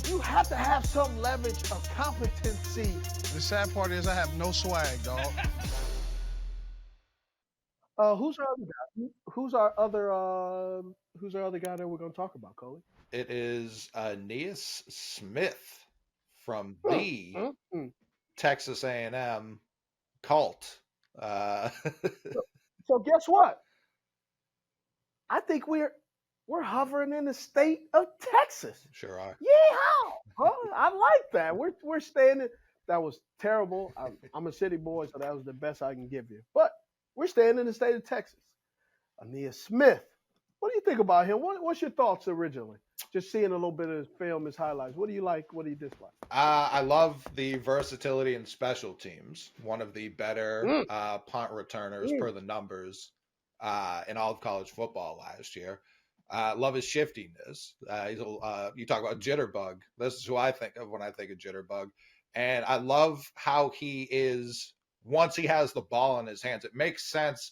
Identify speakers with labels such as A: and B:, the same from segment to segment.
A: You have to have some leverage of competency.
B: The sad part is I have no swag, dog.
A: Who's our other guy? Who's our other guy that we're gonna talk about, Coley?
C: It is Ainias Smith from
A: Mm,
C: the
A: mm, mm.
C: Texas A&M cult.
A: So, so guess what? I think we're hovering in the state of Texas.
C: Sure are.
A: Yeehaw! Huh? I like that. We're standing. That was terrible. I'm a city boy, so that was the best I can give you. But we're staying in the state of Texas. Ainias Smith. What do you think about him? What's your thoughts originally? Just seeing a little bit of his film, his highlights. What do you like? What do you dislike?
C: I love the versatility in special teams. One of the better
A: Mm,
C: punt returners
A: mm.
C: per the numbers in all of college football last year. Love his shiftiness. You talk about jitterbug. This is who I think of when I think of jitterbug. And I love how he is, once he has the ball in his hands, it makes sense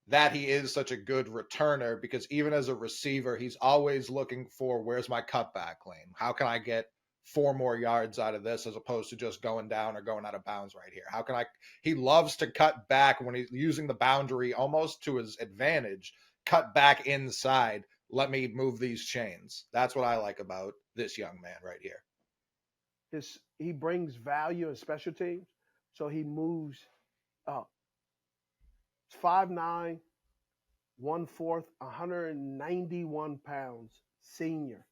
C: that he is such a good returner because even as a receiver, he's always looking for where's my cutback lane? How can I get 4 more yards out of this as opposed to just going down or going out of bounds right here? How can I? He loves to cut back when he's using the boundary almost to his advantage, cut back inside. Let me move these chains. That's what I like about this young man right here.
A: He brings value in special teams, so he moves up. 5'9", 1/4, 191 pounds, senior.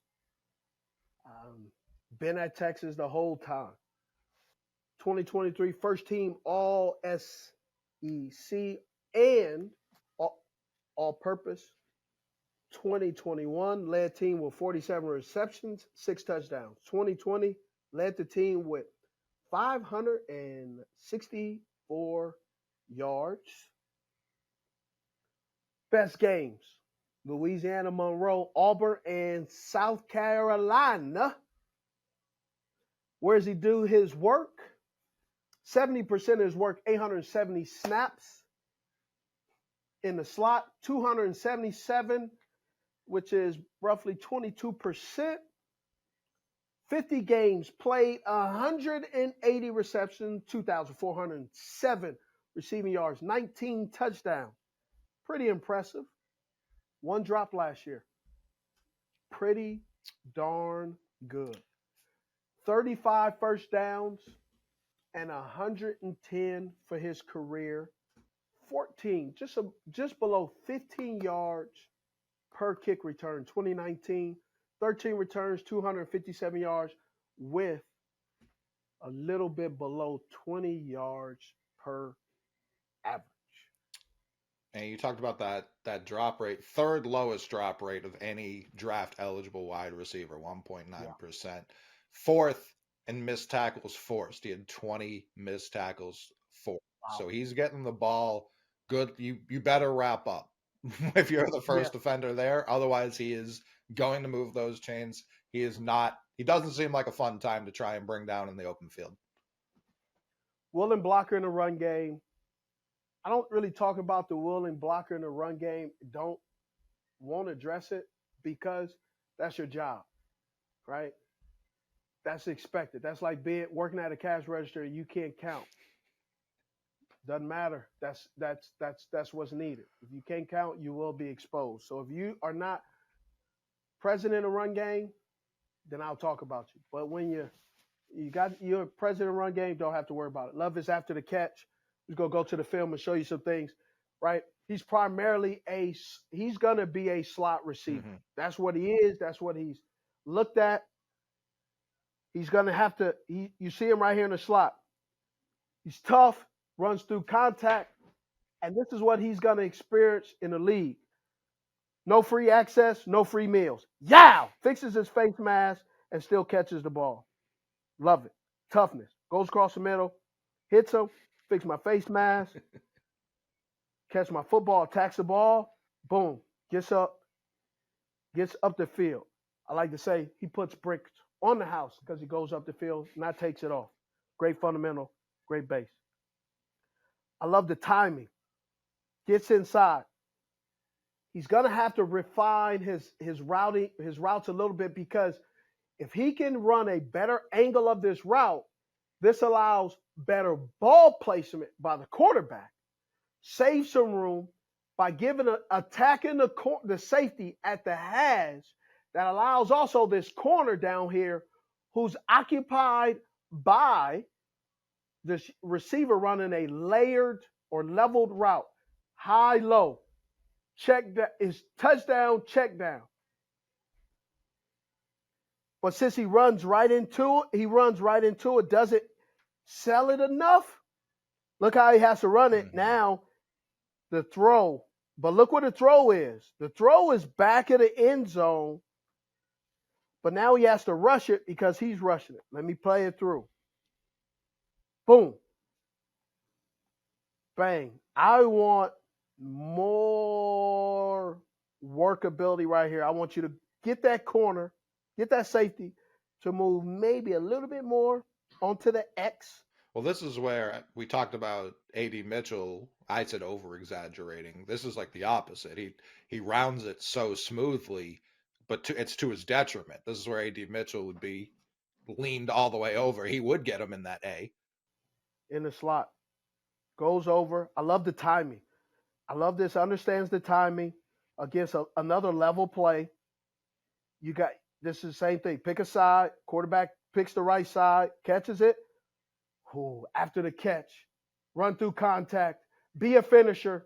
A: Been at Texas the whole time. 2023 first team All SEC and all purpose. 2021 led team with 47 receptions, 6 touchdowns. 2020 led the team with 564 yards. Best games: Louisiana Monroe, Auburn, and South Carolina. Where does he do his work? 70% of his work, 870 snaps in the slot, 277, which is roughly 22%. 50 games played, 180 receptions, 2,407 receiving yards, 19 touchdowns. Pretty impressive. One drop last year. Pretty darn good. 35 first downs and 110 for his career. 14, just below 15 yards per kick return. 2019, 13 returns, 257 yards with a little bit below 20 yards per average.
C: And you talked about that drop rate, third lowest drop rate of any draft eligible wide receiver,
A: Yeah.
C: 1.9%. Fourth in missed tackles forced. He had 20 missed tackles forced.
A: Wow.
C: So he's getting the ball good. You better wrap up if you're the
A: Yeah.
C: first offender there. Otherwise, he is going to move those chains. He doesn't seem like a fun time to try and bring down in the open field.
A: Willing blocker in the run game. I don't really talk about the willing blocker in the run game. Won't address it because that's your job, right? That's expected. That's like working at a cash register. You can't count. Doesn't matter. That's what's needed. If you can't count, you will be exposed. So if you are not present in a run game, then I'll talk about you. But when you're present in a run game, don't have to worry about it. Love is after the catch. We're gonna go to the film and show you some things, right? He's gonna be a slot receiver.
C: Mm-hmm.
A: That's what he is. That's what he's looked at. He's gonna have to. You see him right here in the slot. He's tough, runs through contact, and this is what he's gonna experience in the league. No free access, no free meals. Yow! Fixes his face mask and still catches the ball. Love it. Toughness. Goes across the middle, hits him, fix my face mask, catch my football, attacks the ball, boom, gets up the field. I like to say he puts bricks on the house because he goes up the field, not takes it off. Great fundamental, great base. I love the timing. Gets inside. He's gonna have to refine his routes a little bit because If he can run a better angle of this route, this allows better ball placement by the quarterback, save some room by attacking the safety at the hash that allows also this corner down here who's occupied by the receiver running a layered or leveled route, high, low, check that is touchdown, check down. But since he runs right into it, doesn't sell it enough. Look how he has to run it. Now, the throw. But look what the throw is. The throw is back of the end zone. But now he has to rush it because he's rushing it. Let me play it through. Boom. Bang. I want more workability right here. I want you to get that corner, get that safety to move maybe a little bit more onto the X.
C: Well, this is where we talked about A.D. Mitchell. I said over-exaggerating. This is like the opposite. He rounds it so smoothly, but it's to his detriment. This is where A.D. Mitchell would be leaned all the way over. He would get him in that A.
A: In the slot. Goes over. I love the timing. I love this. Understands the timing against another level play. This is the same thing. Pick a side. Quarterback picks the right side, catches it. Ooh, after the catch, run through contact, be a finisher.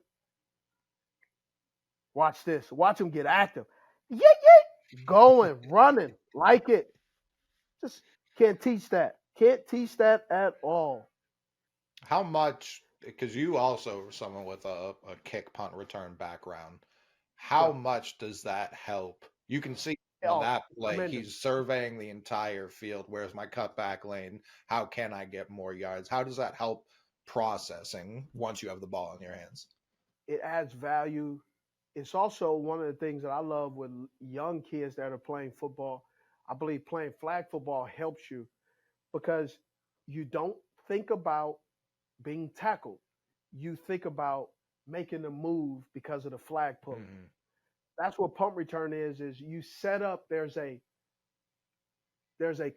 A: Watch this. Watch him get active. Yeah. Going, running, like it. Just can't teach that. Can't teach that at all.
C: How much, because you also are someone with a kick, punt, return background, how much does that help? You can see on that play,
A: tremendous.
C: He's surveying the entire field. Where's my cutback lane? How can I get more yards? How does that help processing once you have the ball in your hands?
A: It adds value. It's also one of the things that I love with young kids that are playing football. I believe playing flag football helps you because you don't think about being tackled. You think about making a move because of the flag pull.
C: Mm-hmm.
A: That's what punt return is you set up, there's a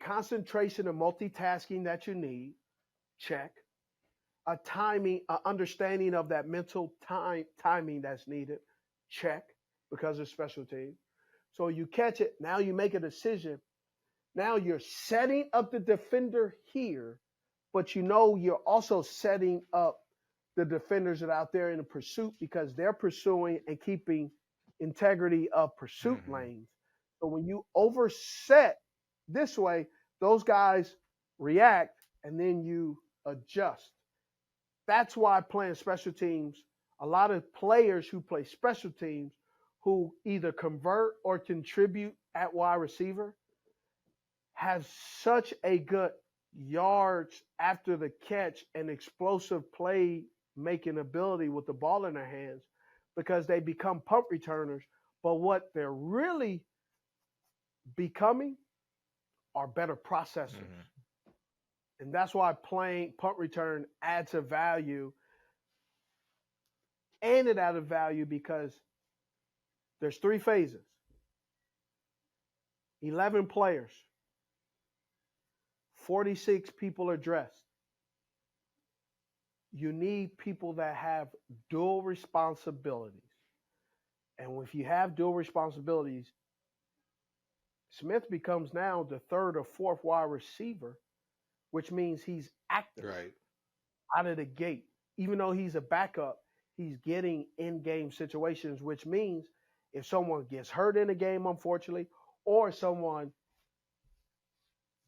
A: concentration of multitasking that you need, check. A timing, an understanding of that mental timing that's needed, check, because of special teams. So you catch it, now you make a decision. Now you're setting up the defender here, but you're also setting up the defenders that are out there in the pursuit because they're pursuing and keeping integrity of pursuit lanes. So when you overset this way, those guys react and then you adjust. That's why playing special teams, a lot of players who play special teams who either convert or contribute at wide receiver have such a good yards after the catch and explosive play making ability with the ball in their hands because they become punt returners. But what they're really becoming are better processors. And that's why playing punt return adds a value. And it added value because there's 3 phases. 11 players. 46 people are dressed. You need people that have dual responsibilities. And if you have dual responsibilities, Smith becomes now the 3rd or 4th wide receiver, which means he's active out of the gate. Even though he's a backup, he's getting in-game situations, which means if someone gets hurt in a game, unfortunately, or someone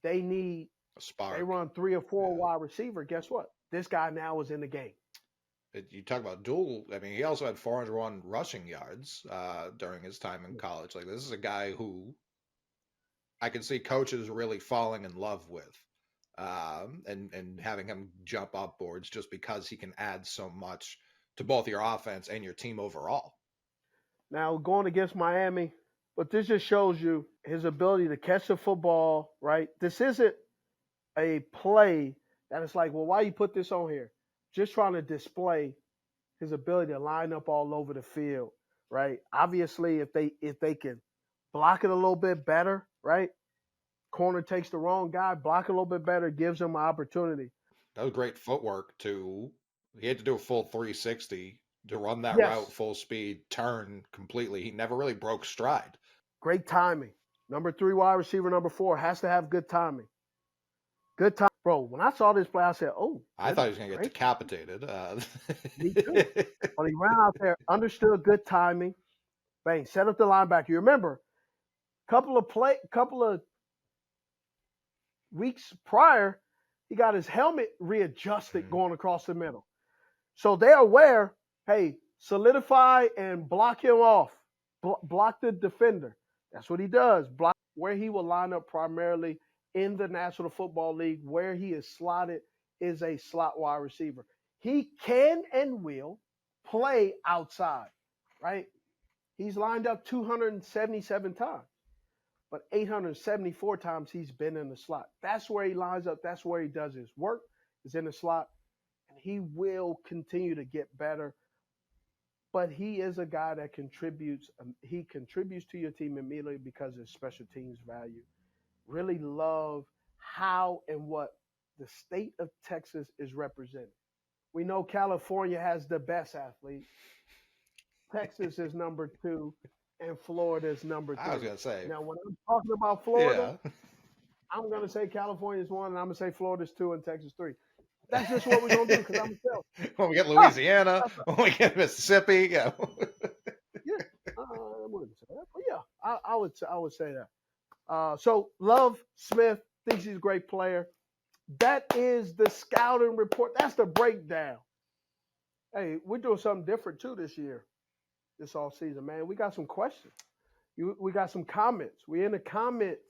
A: they need
C: a spark.
A: They run 3 or 4 wide receiver. Guess what? This guy now is in the game.
C: You talk about dual. I mean, he also had 401 rushing yards during his time in college. Like, this is a guy who I can see coaches really falling in love with, and having him jump up boards just because he can add so much to both your offense and your team overall.
A: Now, going against Miami, but this just shows you his ability to catch the football, right? This isn't a play that is like, well, why you put this on here? Just trying to display his ability to line up all over the field, right? Obviously, if they can block it a little bit better, right? Corner takes the wrong guy, block a little bit better, gives him an opportunity.
C: That was great footwork too. He had to do a full 360 to run that route
A: Yes,
C: full speed, turn completely. He never really broke stride.
A: great timing. Number 3 wide receiver, number 4 has to have good timing. Good time, bro. When I saw this play, I said, "Oh,
C: I thought he
A: goodness
C: was going to get
A: gracious."
C: decapitated.
A: Me too. But he ran out there, understood good timing, bang, set up the linebacker. You remember, couple of weeks prior, he got his helmet readjusted
C: Mhm.
A: going across the middle. So they're aware, hey, solidify and block him off. Block the defender. That's what he does. Block where he will line up primarily in the National Football League, where he is slotted is a slot wide receiver. He can and will play outside, right? He's lined up 277 times, but 874 times he's been in the slot. That's where he lines up. That's where he does his work, is in the slot. And he will continue to get better. But he is a guy that contributes. He contributes to your team immediately because of his special teams value. Really love how and what the state of Texas is represented. We know California has the best athlete. Texas is number 2, and Florida is number
C: I was
A: 3.
C: going to say,
A: Now, when I'm talking about Florida,
C: yeah.
A: I'm going to say California is 1, and I'm going to say Florida's 2, and Texas 3. That's just what we're going to do because I'm going to tell.
C: When we get
A: Ah,
C: Louisiana, when we get Mississippi, yeah.
A: yeah, I wouldn't say that, but yeah, I would say that. So Love Smith thinks he's a great player. That is the scouting report. That's the breakdown. Hey, we're doing something different too this year, this off season, man. We got some questions. We got some comments. We in the comments.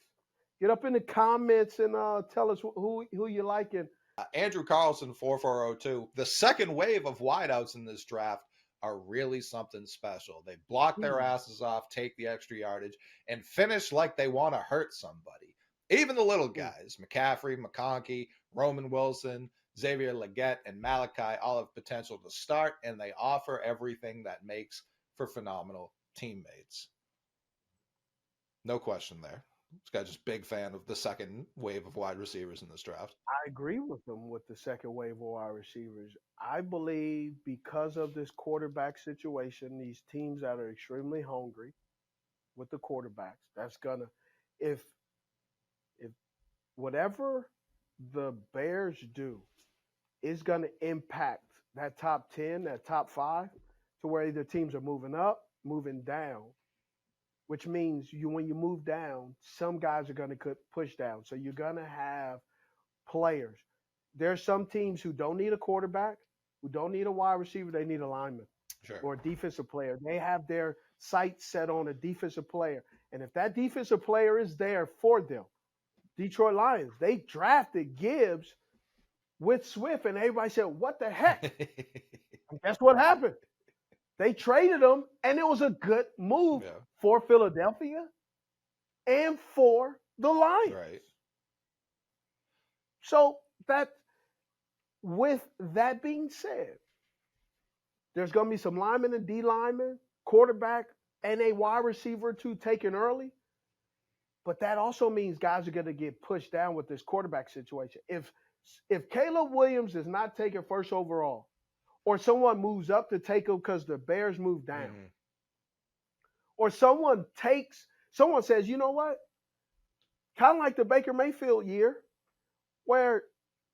A: Get up in the comments and tell us who you like. And
C: Andrew Carlson, 4402. The second wave of wideouts in this draft are really something special. They block their asses off, take the extra yardage, and finish like they want to hurt somebody. Even the little guys, McCaffrey, McConkey, Roman Wilson, Xavier Legette, and Malachi all have potential to start, and they offer everything that makes for phenomenal teammates. No question there. This guy's just big fan of the second wave of wide receivers in this draft.
A: I agree with them with the second wave of wide receivers. I believe because of this quarterback situation, these teams that are extremely hungry with the quarterbacks, that's gonna if whatever the Bears do is gonna impact that top 10, that top 5, to where either teams are moving up, moving down, which means when you move down, some guys are gonna push down. So you're gonna have players. There's some teams who don't need a quarterback, who don't need a wide receiver, they need a lineman
C: Sure.
A: or a defensive player. They have their sights set on a defensive player. And if that defensive player is there for them, Detroit Lions, they drafted Gibbs with Swift, and everybody said, "What the heck?" And guess what happened? They traded him, and it was a good move for Philadelphia and for the Lions.
C: Right.
A: So with that being said, there's going to be some linemen and D linemen, quarterback, and a wide receiver to taken early. But that also means guys are going to get pushed down with this quarterback situation. If Caleb Williams is not taken first overall, or someone moves up to take him because the Bears move down, or someone says, you know what? Kind of like the Baker Mayfield year, where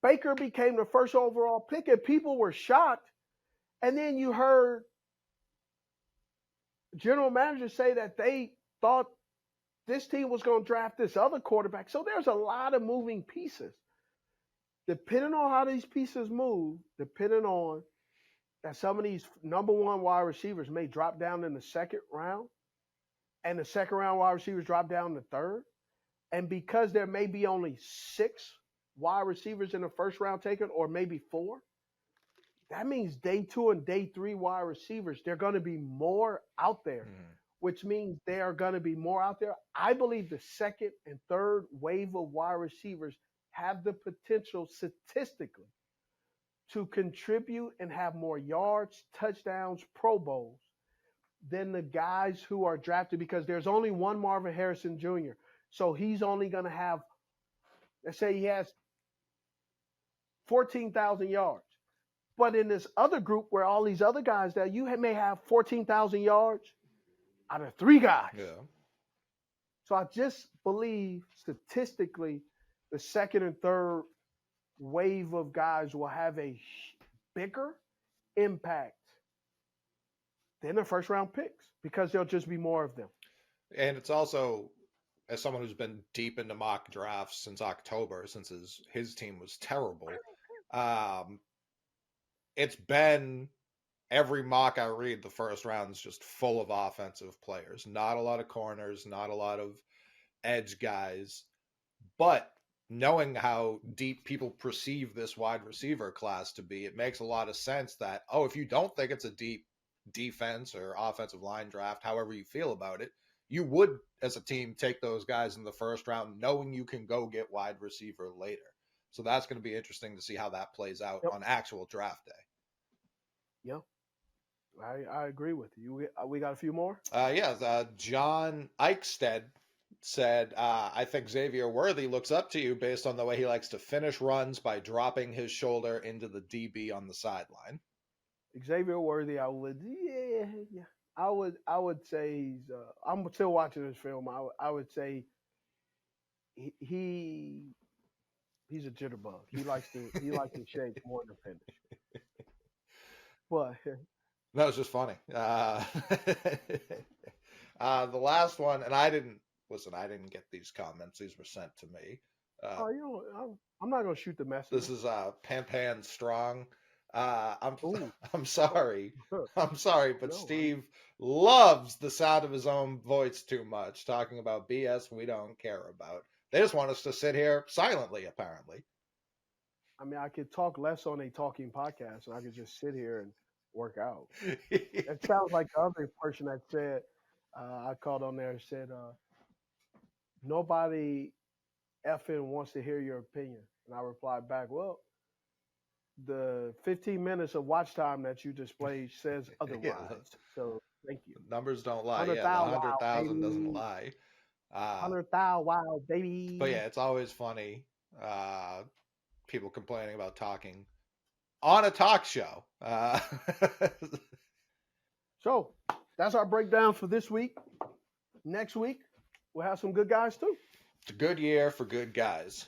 A: Baker became the first overall pick and people were shocked. And then you heard general managers say that they thought this team was going to draft this other quarterback. So there's a lot of moving pieces. Depending on how these pieces move, depending on that some of these number 1 wide receivers may drop down in the second round, and the second round wide receivers drop down in the third. And because there may be only 6 wide receivers in the first round taken, or maybe 4, that means day 2 and day 3 wide receivers, they're going to be more out there, which means they are going to be more out there. I believe the second and third wave of wide receivers have the potential statistically to contribute and have more yards, touchdowns, Pro Bowls than the guys who are drafted, because there's only one Marvin Harrison Jr. So he's only going to have Let's say he has 14,000 yards. But in this other group where all these other guys that you may have 14,000 yards out of 3 guys.
C: Yeah.
A: So I just believe statistically the second and third wave of guys will have a bigger impact than the first round picks because there'll just be more of them.
C: And it's also, as someone who's been deep into mock drafts since October, since his team was terrible, it's been every mock I read, the first round is just full of offensive players. Not a lot of corners, not a lot of edge guys. But knowing how deep people perceive this wide receiver class to be, it makes a lot of sense that, if you don't think it's a deep defense or offensive line draft, however you feel about it, you would, as a team, take those guys in the first round, knowing you can go get wide receiver later. So that's going to be interesting to see how that plays out on actual draft day.
A: Yeah, I agree with you. We got a few more?
C: John Eichstead said, I think Xavier Worthy looks up to you based on the way he likes to finish runs by dropping his shoulder into the DB on the sideline.
A: Xavier Worthy, I would say he's. I'm still watching this film. I would say he's a jitterbug. He likes to shake more than finish. But
C: that was just funny. The last one, and I didn't get these comments. These were sent to me.
A: I'm not gonna shoot the message.
C: This is Pan Strong. I'm sorry. I'm sorry, but Steve loves the sound of his own voice too much, talking about BS we don't care about. They just want us to sit here silently, apparently.
A: I mean, I could talk less on a talking podcast, and I could just sit here and work out. It sounds like the other person that said, I called on there and said, nobody effing wants to hear your opinion. And I replied back, well, the 15 minutes of watch time that you displayed says otherwise. So thank you.
C: Numbers don't lie. 100,000 doesn't lie.
A: 100,000, wow, baby.
C: But yeah, it's always funny. People complaining about talking on a talk show.
A: So that's our breakdown for this week. Next week, we'll have some good guys too.
C: It's a good year for good guys.